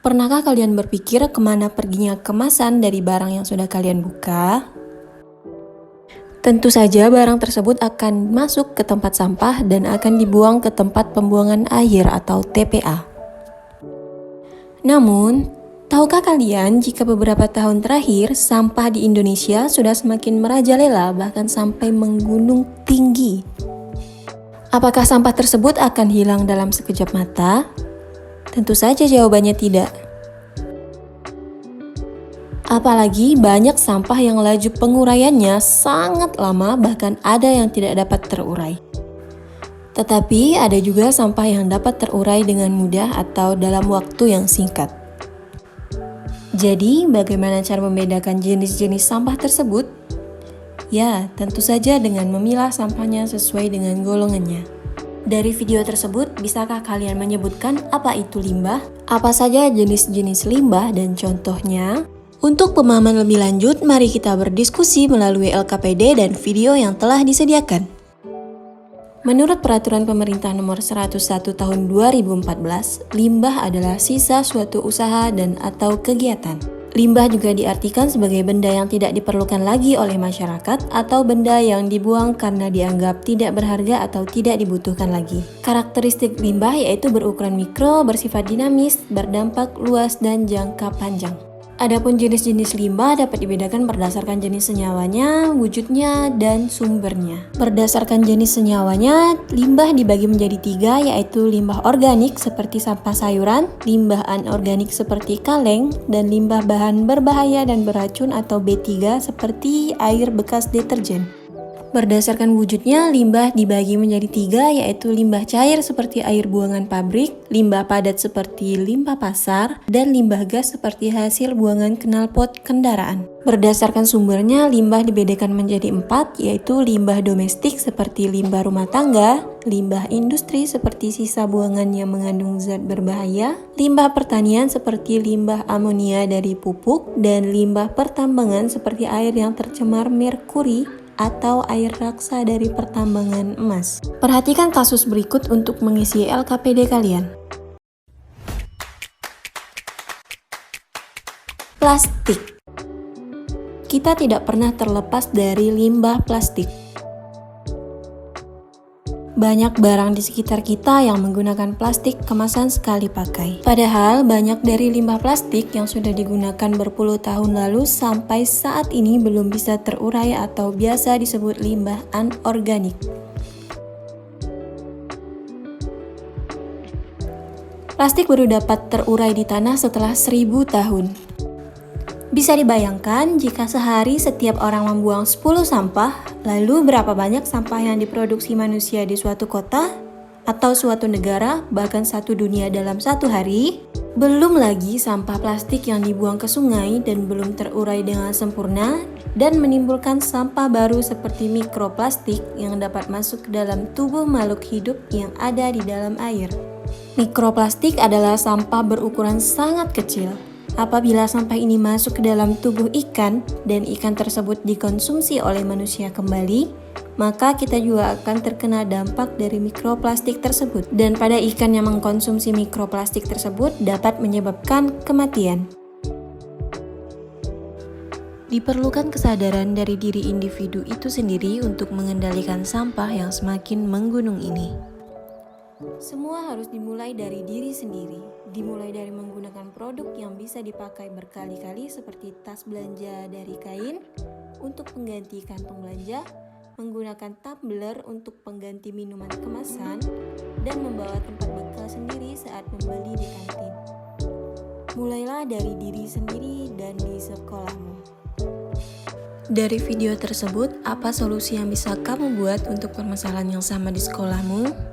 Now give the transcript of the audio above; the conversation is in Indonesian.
Pernahkah kalian berpikir kemana perginya kemasan dari barang yang sudah kalian buka? Tentu saja barang tersebut akan masuk ke tempat sampah dan akan dibuang ke tempat pembuangan akhir atau TPA. Namun, tahukah kalian jika beberapa tahun terakhir sampah di Indonesia sudah semakin merajalela bahkan sampai menggunung tinggi? Apakah sampah tersebut akan hilang dalam sekejap mata? Tentu saja jawabannya tidak. Apalagi banyak sampah yang laju penguraiannya sangat lama, bahkan ada yang tidak dapat terurai. Tetapi ada juga sampah yang dapat terurai dengan mudah atau dalam waktu yang singkat. Jadi, bagaimana cara membedakan jenis-jenis sampah tersebut? Ya, tentu saja dengan memilah sampahnya sesuai dengan golongannya. Dari video tersebut, bisakah kalian menyebutkan apa itu limbah? Apa saja jenis-jenis limbah dan contohnya? Untuk pemahaman lebih lanjut, mari kita berdiskusi melalui LKPD dan video yang telah disediakan. Menurut Peraturan Pemerintah Nomor 101 Tahun 2014, limbah adalah sisa suatu usaha dan atau kegiatan. Limbah juga diartikan sebagai benda yang tidak diperlukan lagi oleh masyarakat atau benda yang dibuang karena dianggap tidak berharga atau tidak dibutuhkan lagi. Karakteristik limbah yaitu berukuran mikro, bersifat dinamis, berdampak luas, dan jangka panjang. Adapun jenis-jenis limbah dapat dibedakan berdasarkan jenis senyawanya, wujudnya, dan sumbernya. Berdasarkan jenis senyawanya, limbah dibagi menjadi 3, yaitu limbah organik seperti sampah sayuran, limbah anorganik seperti kaleng, dan limbah bahan berbahaya dan beracun atau B3 seperti air bekas deterjen. Berdasarkan wujudnya, limbah dibagi menjadi 3, yaitu limbah cair seperti air buangan pabrik, limbah padat seperti limbah pasar, dan limbah gas seperti hasil buangan knalpot kendaraan. Berdasarkan sumbernya, limbah dibedakan menjadi 4, yaitu limbah domestik seperti limbah rumah tangga, limbah industri seperti sisa buangan yang mengandung zat berbahaya, limbah pertanian seperti limbah amonia dari pupuk, dan limbah pertambangan seperti air yang tercemar merkuri atau air raksa dari pertambangan emas. Perhatikan kasus berikut untuk mengisi LKPD kalian. Plastik. Kita tidak pernah terlepas dari limbah plastik. Banyak barang di sekitar kita yang menggunakan plastik kemasan sekali pakai. Padahal banyak dari limbah plastik yang sudah digunakan berpuluh tahun lalu sampai saat ini belum bisa terurai atau biasa disebut limbah anorganik. Plastik baru dapat terurai di tanah setelah 1000 tahun. Bisa dibayangkan jika sehari setiap orang membuang 10 sampah, lalu berapa banyak sampah yang diproduksi manusia di suatu kota atau suatu negara, bahkan satu dunia dalam satu hari? Belum lagi sampah plastik yang dibuang ke sungai dan belum terurai dengan sempurna dan menimbulkan sampah baru seperti mikroplastik yang dapat masuk ke dalam tubuh makhluk hidup yang ada di dalam air. Mikroplastik adalah sampah berukuran sangat kecil. Apabila sampah ini masuk ke dalam tubuh ikan dan ikan tersebut dikonsumsi oleh manusia kembali, maka kita juga akan terkena dampak dari mikroplastik tersebut. Dan pada ikan yang mengkonsumsi mikroplastik tersebut dapat menyebabkan kematian. Diperlukan kesadaran dari diri individu itu sendiri untuk mengendalikan sampah yang semakin menggunung ini. Semua harus dimulai dari diri sendiri, dimulai dari menggunakan produk yang bisa dipakai berkali-kali seperti tas belanja dari kain untuk pengganti kantong belanja, menggunakan tumbler untuk pengganti minuman kemasan, dan membawa tempat bekal sendiri saat membeli di kantin. Mulailah dari diri sendiri dan di sekolahmu. Dari video tersebut, apa solusi yang bisa kamu buat untuk permasalahan yang sama di sekolahmu?